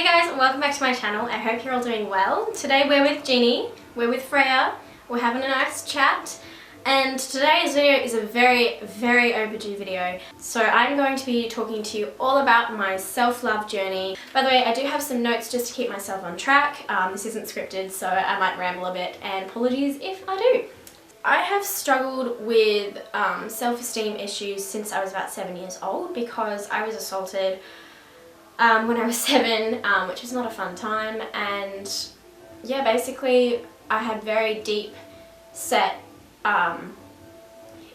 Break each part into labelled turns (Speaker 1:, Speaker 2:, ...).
Speaker 1: Hey guys, and welcome back to my channel. I hope you're all doing well. Today we're with Jeannie, we're with Freya, we're having a nice chat, and today's video is a very overdue video. So I'm going to be talking to you all about my self-love journey. By the way, I do have some notes just to keep myself on track. This isn't scripted, so I might ramble a bit, and apologies if I do. I have struggled with self-esteem issues since I was about 7 years old because I was assaulted when I was 7, which is not a fun time, and yeah, basically I had very deep set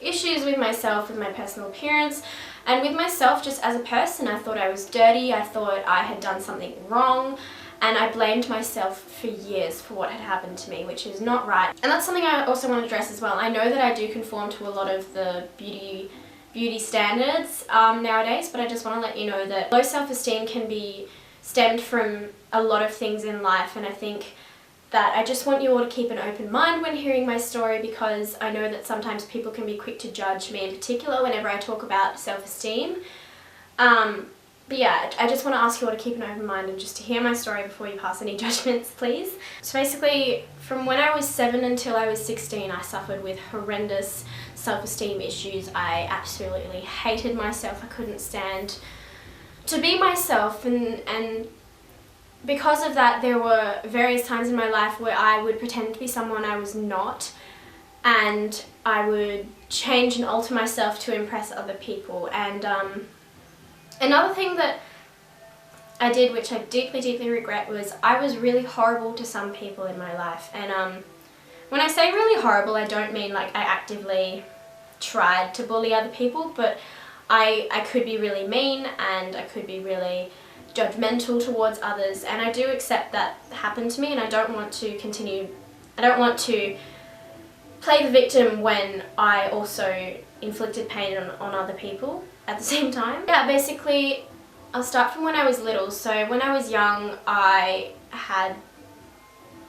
Speaker 1: issues with myself, with my personal appearance, and with myself just as a person. I thought I was dirty, I thought I had done something wrong, and I blamed myself for years for what had happened to me, which is not right. And that's something I also want to address as well. I know that I do conform to a lot of the beauty standards nowadays, but I just want to let you know that low self-esteem can be stemmed from a lot of things in life, and I think that I just want you all to keep an open mind when hearing my story, because I know that sometimes people can be quick to judge me in particular whenever I talk about self-esteem. But yeah, I just want to ask you all to keep an open mind and just to hear my story before you pass any judgments, please. So basically, from when I was 7 until I was 16, I suffered with horrendous self-esteem issues. I absolutely hated myself. I couldn't stand to be myself, and because of that, there were various times in my life where I would pretend to be someone I was not, and I would change and alter myself to impress other people. And another thing that I did, which I deeply regret, was I was really horrible to some people in my life. And when I say really horrible, I don't mean like I actively tried to bully other people, but I could be really mean, and I could be really judgmental towards others, and I do accept that happened to me, and I don't want to continue, I don't want to play the victim when I also inflicted pain on other people at the same time. Yeah, basically I'll start from when I was little. So when I was young, I had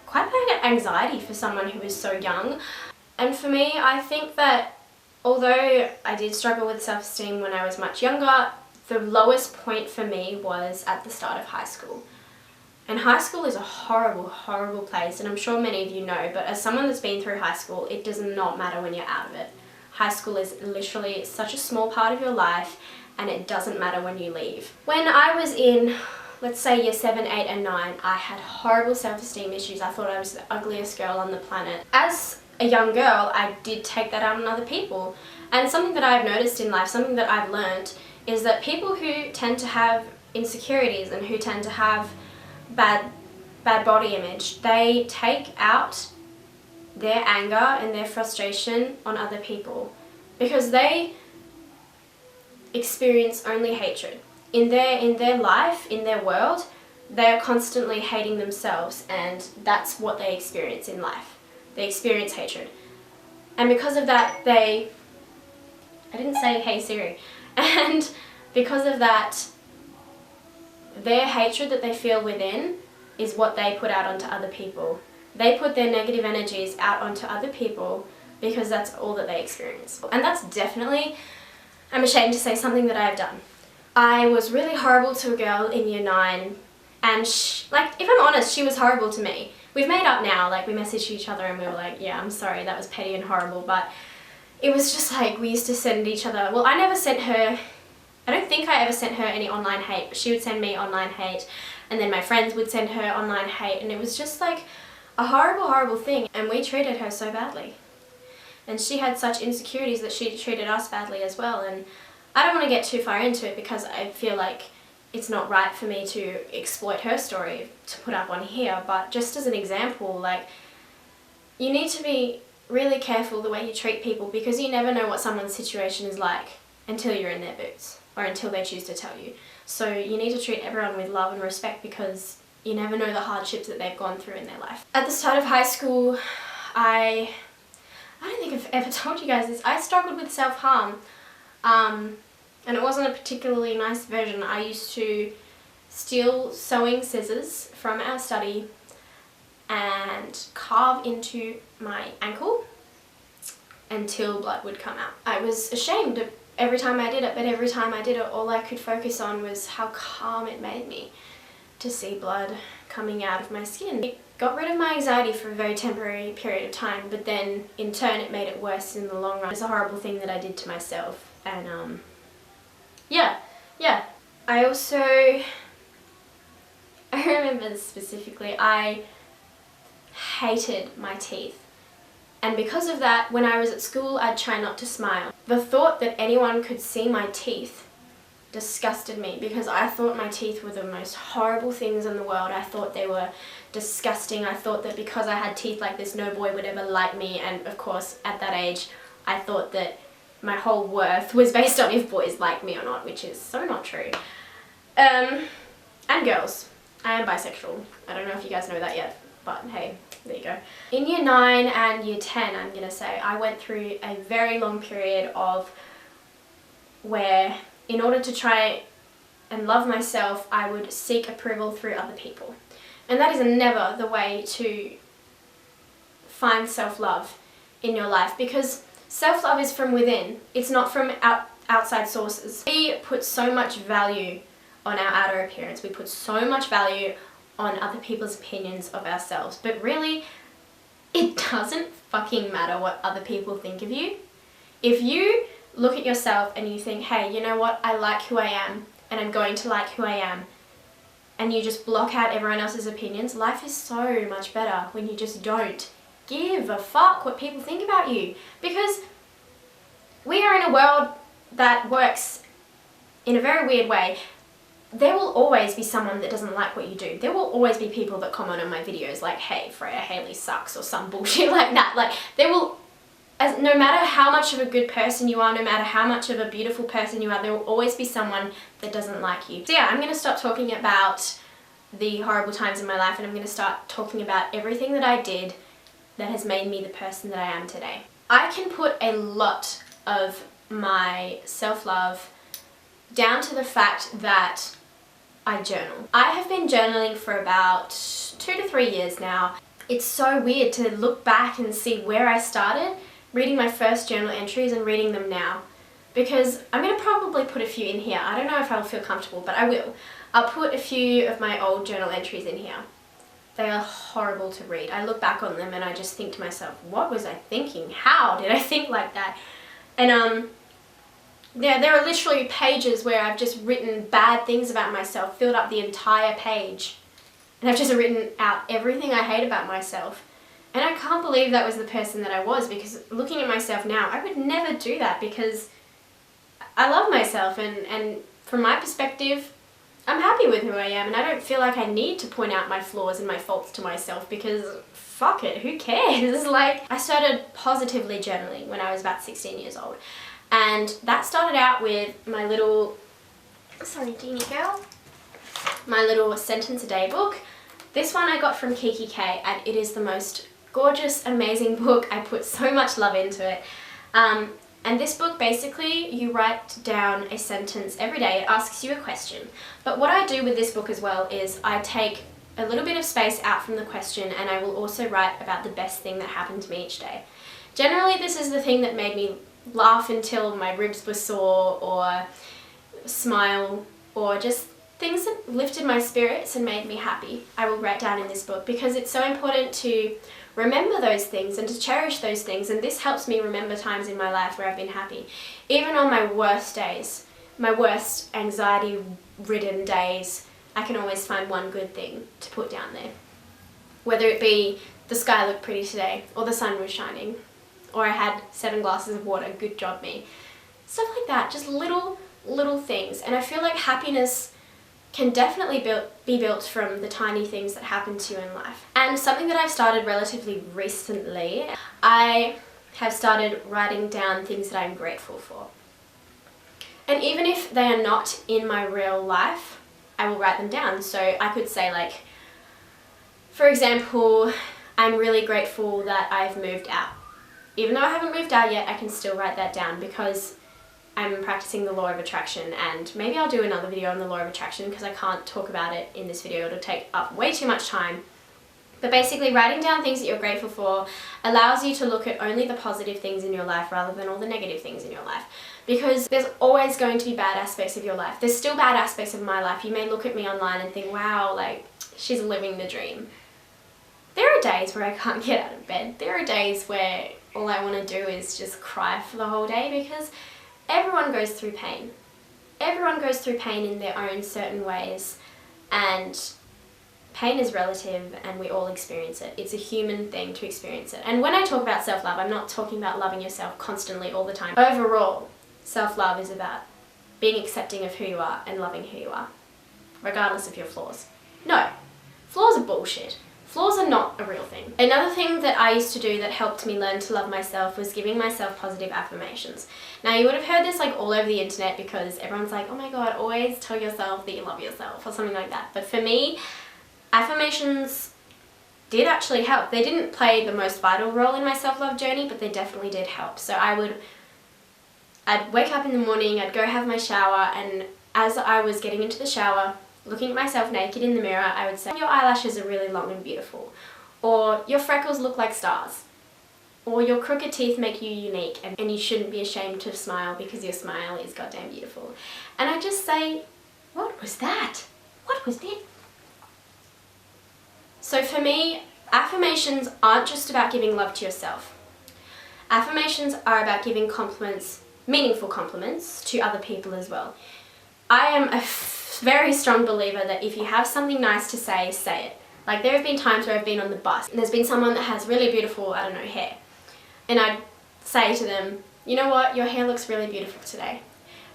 Speaker 1: quite bad anxiety for someone who was so young, and for me, I think that although I did struggle with self-esteem when I was much younger, the lowest point for me was at the start of high school. And high school is a horrible place, and I'm sure many of you know, but as someone that's been through high school, it does not matter when you're out of it. High school is literally such a small part of your life, and it doesn't matter when you leave. When I was in, let's say, year 7, 8 and 9, I had horrible self-esteem issues. I thought I was the ugliest girl on the planet. As a young girl, I did take that out on other people. And something that I've noticed in life, something that I've learned, is that people who tend to have insecurities and who tend to have bad body image, they take out their anger and their frustration on other people because they experience only hatred. In their life, in their world, they're constantly hating themselves, and that's what they experience in life. They experience hatred. And because of that, I didn't say hey Siri. And because of that, their hatred that they feel within is what they put out onto other people. They put their negative energies out onto other people because that's all that they experience. And that's definitely, I'm ashamed to say, something that I've done. I was really horrible to a girl in year 9, and like, if I'm honest, she was horrible to me. We've made up now, like we messaged each other and we were like, yeah, I'm sorry, that was petty and horrible, but it was just like we used to send each other, well, I never sent her, I don't think I ever sent her any online hate, but she would send me online hate, and then my friends would send her online hate, and it was just like a horrible thing, and we treated her so badly. And she had such insecurities that she treated us badly as well, and I don't want to get too far into it because I feel like it's not right for me to exploit her story to put up on here, but just as an example, like, you need to be really careful the way you treat people, because you never know what someone's situation is like until you're in their boots, or until they choose to tell you. So you need to treat everyone with love and respect, because you never know the hardships that they've gone through in their life. At the start of high school, I don't think I've ever told you guys this, I struggled with self-harm. And it wasn't a particularly nice version. I used to steal sewing scissors from our study and carve into my ankle until blood would come out. I was ashamed of every time I did it, but every time I did it, all I could focus on was how calm it made me. to see blood coming out of my skin. It got rid of my anxiety for a very temporary period of time, but then in turn it made it worse in the long run. It's a horrible thing that I did to myself, and yeah. I also, I remember specifically, I hated my teeth. And because of that, when I was at school, I'd try not to smile. The thought that anyone could see my teeth disgusted me, because I thought my teeth were the most horrible things in the world. I thought they were disgusting. I thought that because I had teeth like this, no boy would ever like me. And of course, at that age, I thought that my whole worth was based on if boys liked me or not, which is so not true. And girls. I am bisexual. I don't know if you guys know that yet, but hey, there you go. In year 9 and year 10, I'm gonna say, I went through a very long period of where, in order to try and love myself, I would seek approval through other people. And that is never the way to find self-love in your life, because self-love is from within. It's not from outside sources. We put so much value on our outer appearance. We put so much value on other people's opinions of ourselves. But really, it doesn't fucking matter what other people think of you. If you look at yourself and you think, hey, you know what, I like who I am, and I'm going to like who I am, and you just block out everyone else's opinions, life is so much better when you just don't give a fuck what people think about you. Because we are in a world that works in a very weird way. There will always be someone that doesn't like what you do. There will always be people that comment on my videos like, hey, freyajjj sucks, or some bullshit like that. Like, there will, no matter how much of a good person you are, no matter how much of a beautiful person you are, there will always be someone that doesn't like you. So yeah, I'm going to stop talking about the horrible times in my life, and I'm going to start talking about everything that I did that has made me the person that I am today. I can put a lot of my self-love down to the fact that I journal. I have been journaling for about 2 to 3 years now. It's so weird to look back and see where I started reading my first journal entries and reading them now, because I'm going to probably put a few in here. I don't know if I'll feel comfortable, but I will. I'll put a few of my old journal entries in here. They are horrible to read. I look back on them and I just think to myself, what was I thinking? How did I think like that? And there are literally pages where I've just written bad things about myself, filled up the entire page. And I've just written out everything I hate about myself. And I can't believe that was the person that I was, because looking at myself now, I would never do that, because I love myself, and from my perspective, I'm happy with who I am, and I don't feel like I need to point out my flaws and my faults to myself, because fuck it, who cares? Like, I started positively journaling when I was about 16 years old. And that started out with my little, sorry Genie girl, my little sentence a day book. This one I got from Kiki K, and it is the most gorgeous, amazing book. I put so much love into it. And this book, basically, you write down a sentence every day. It asks you a question. But what I do with this book as well is I take a little bit of space out from the question, and I will also write about the best thing that happened to me each day. Generally, this is the thing that made me laugh until my ribs were sore, or smile, or just things that lifted my spirits and made me happy. I will write down in this book, because it's so important to remember those things and to cherish those things, and this helps me remember times in my life where I've been happy. Even on my worst days, my worst anxiety-ridden days, I can always find one good thing to put down there. Whether it be the sky looked pretty today, or the sun was shining, or I had 7 glasses of water, good job me. Stuff like that, just little things. And I feel like happiness can definitely be built from the tiny things that happen to you in life. And something that I've started relatively recently, I have started writing down things that I'm grateful for. And even if they are not in my real life, I will write them down. So I could say, like, for example, I'm really grateful that I've moved out. Even though I haven't moved out yet, I can still write that down, because I'm practicing the law of attraction, and maybe I'll do another video on the law of attraction because I can't talk about it in this video. It'll take up way too much time. But basically, writing down things that you're grateful for allows you to look at only the positive things in your life rather than all the negative things in your life. Because there's always going to be bad aspects of your life. There's still bad aspects of my life. You may look at me online and think, wow, like, she's living the dream. There are days where I can't get out of bed. There are days where all I want to do is just cry for the whole day, because everyone goes through pain. Everyone goes through pain in their own certain ways, and pain is relative and we all experience it. It's a human thing to experience it. And when I talk about self-love, I'm not talking about loving yourself constantly all the time. Overall, self-love is about being accepting of who you are and loving who you are, regardless of your flaws. No, flaws are bullshit. Flaws are not a real thing. Another thing that I used to do that helped me learn to love myself was giving myself positive affirmations. Now, you would have heard this like all over the internet, because everyone's like, oh my god, always tell yourself that you love yourself or something like that. But for me, affirmations did actually help. They didn't play the most vital role in my self-love journey, but they definitely did help. So I'd wake up in the morning, I'd go have my shower, and as I was getting into the shower, looking at myself naked in the mirror, I would say, your eyelashes are really long and beautiful, or your freckles look like stars, or your crooked teeth make you unique, and you shouldn't be ashamed to smile because your smile is goddamn beautiful. And I just say, what was that? What was that? So for me, affirmations aren't just about giving love to yourself. Affirmations are about giving compliments, meaningful compliments, to other people as well. I am a very strong believer that if you have something nice to say, say it. Like, there have been times where I've been on the bus and there's been someone that has really beautiful, I don't know, hair. And I'd say to them, you know what, your hair looks really beautiful today.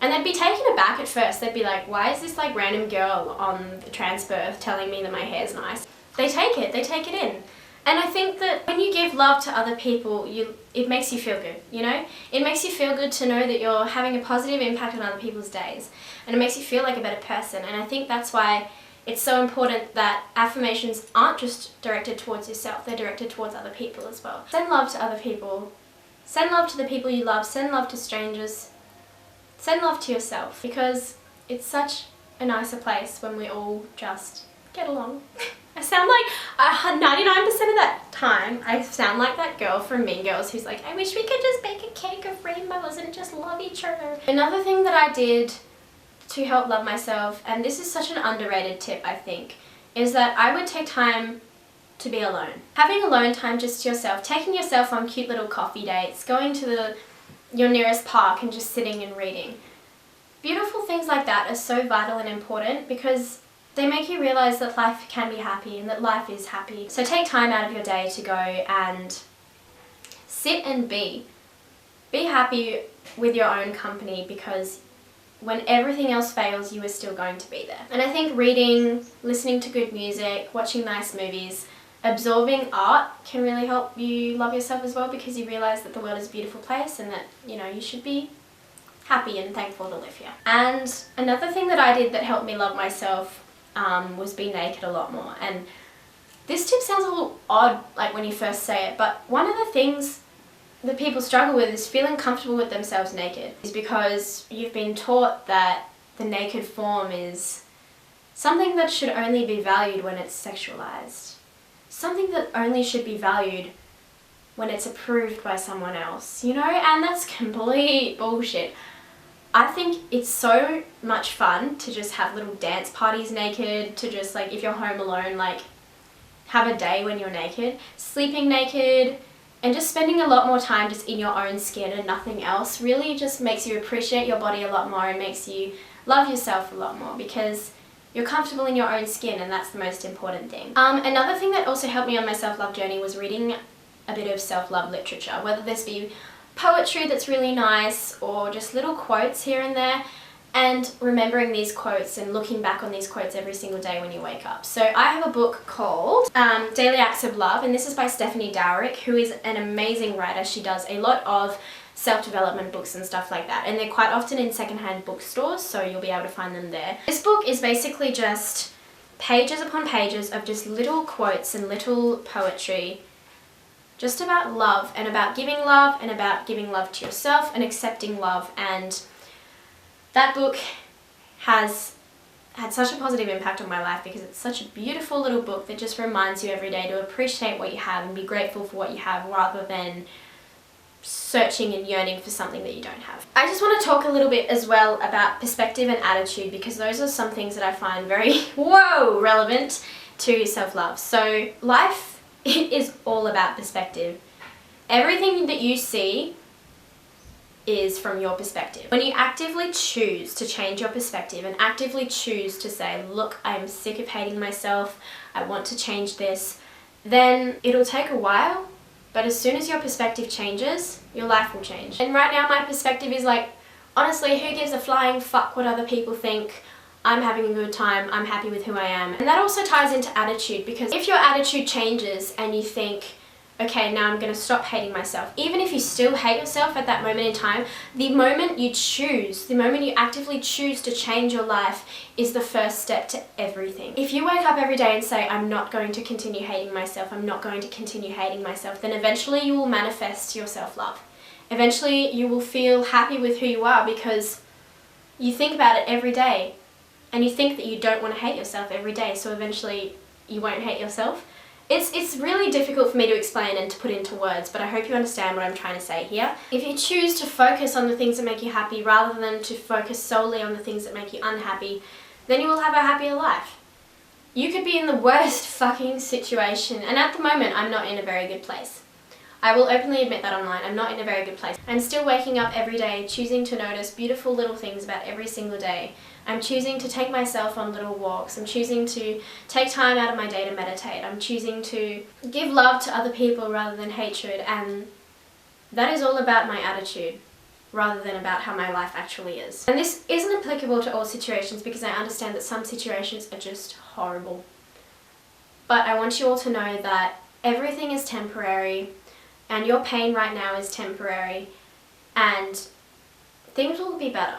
Speaker 1: And they'd be taken aback at first. They'd be like, why is this like random girl on the transperth telling me that my hair's nice? They take it in. And I think that when you give love to other people, it makes you feel good, you know? It makes you feel good to know that you're having a positive impact on other people's days. And it makes you feel like a better person. And I think that's why it's so important that affirmations aren't just directed towards yourself, they're directed towards other people as well. Send love to other people. Send love to the people you love. Send love to strangers. Send love to yourself, because it's such a nicer place when we all just get along. I sound like 99% of that time, I sound like that girl from Mean Girls who's like, I wish we could just bake a cake of rainbows and just love each other. Another thing that I did to help love myself, and this is such an underrated tip I think, is that I would take time to be alone. Having alone time just to yourself, taking yourself on cute little coffee dates, going to your nearest park and just sitting and reading. Beautiful things like that are so vital and important, because they make you realise that life can be happy and that life is happy. So take time out of your day to go and sit and be. Be happy with your own company, because when everything else fails, you are still going to be there. And I think reading, listening to good music, watching nice movies, absorbing art can really help you love yourself as well, because you realise that the world is a beautiful place and that, you know, you should be happy and thankful to live here. And another thing that I did that helped me love myself was be naked a lot more. And this tip sounds a little odd, like when you first say it, but one of the things that people struggle with is feeling comfortable with themselves naked. Is because you've been taught that the naked form is something that should only be valued when it's sexualized. Something that only should be valued when it's approved by someone else, you know? And that's complete bullshit. I think it's so much fun to just have little dance parties naked, to just like, if you're home alone, like have a day when you're naked, sleeping naked, and just spending a lot more time just in your own skin and nothing else really just makes you appreciate your body a lot more and makes you love yourself a lot more, because you're comfortable in your own skin, and that's the most important thing. Another thing that also helped me on my self-love journey was reading a bit of self-love literature, whether this be poetry that's really nice or just little quotes here and there, and remembering these quotes and looking back on these quotes every single day when you wake up. So I have a book called Daily Acts of Love, and this is by Stephanie Dowrick, who is an amazing writer. She does a lot of self-development books and stuff like that, and they're quite often in secondhand bookstores, so you'll be able to find them there. This book is basically just pages upon pages of just little quotes and little poetry just about love and about giving love to yourself and accepting love. And that book has had such a positive impact on my life because it's such a beautiful little book that just reminds you every day to appreciate what you have and be grateful for what you have rather than searching and yearning for something that you don't have. I just want to talk a little bit as well about perspective and attitude because those are some things that I find very, relevant to self-love. So life is all about perspective. Everything that you see is from your perspective. When you actively choose to change your perspective and actively choose to say, look, I'm sick of hating myself, I want to change this, then it'll take a while, but as soon as your perspective changes, your life will change. And right now my perspective is like, honestly, who gives a flying fuck what other people think? I'm having a good time, I'm happy with who I am. And that also ties into attitude, because if your attitude changes and you think, okay, now I'm going to stop hating myself. Even if you still hate yourself at that moment in time, the moment you actively choose to change your life is the first step to everything. If you wake up every day and say, I'm not going to continue hating myself, I'm not going to continue hating myself, then eventually you will manifest your self-love. Eventually you will feel happy with who you are because you think about it every day and you think that you don't want to hate yourself every day, so eventually you won't hate yourself. It's really difficult for me to explain and to put into words, but I hope you understand what I'm trying to say here. If you choose to focus on the things that make you happy rather than to focus solely on the things that make you unhappy, then you will have a happier life. You could be in the worst fucking situation, and at the moment I'm not in a very good place. I will openly admit that online, I'm not in a very good place. I'm still waking up every day, choosing to notice beautiful little things about every single day. I'm choosing to take myself on little walks. I'm choosing to take time out of my day to meditate. I'm choosing to give love to other people rather than hatred, and that is all about my attitude rather than about how my life actually is. And this isn't applicable to all situations because I understand that some situations are just horrible. But I want you all to know that everything is temporary, and your pain right now is temporary, and things will be better.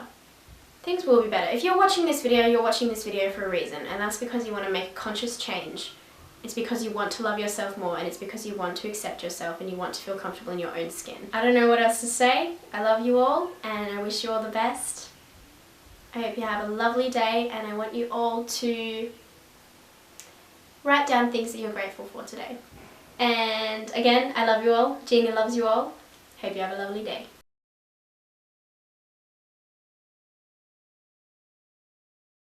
Speaker 1: Things will be better. If you're watching this video, you're watching this video for a reason, and that's because you want to make a conscious change. It's because you want to love yourself more, and it's because you want to accept yourself and you want to feel comfortable in your own skin. I don't know what else to say. I love you all, and I wish you all the best. I hope you have a lovely day, and I want you all to write down things that you're grateful for today. And again, I love you all. Jeannie loves you all. Hope you have a lovely day.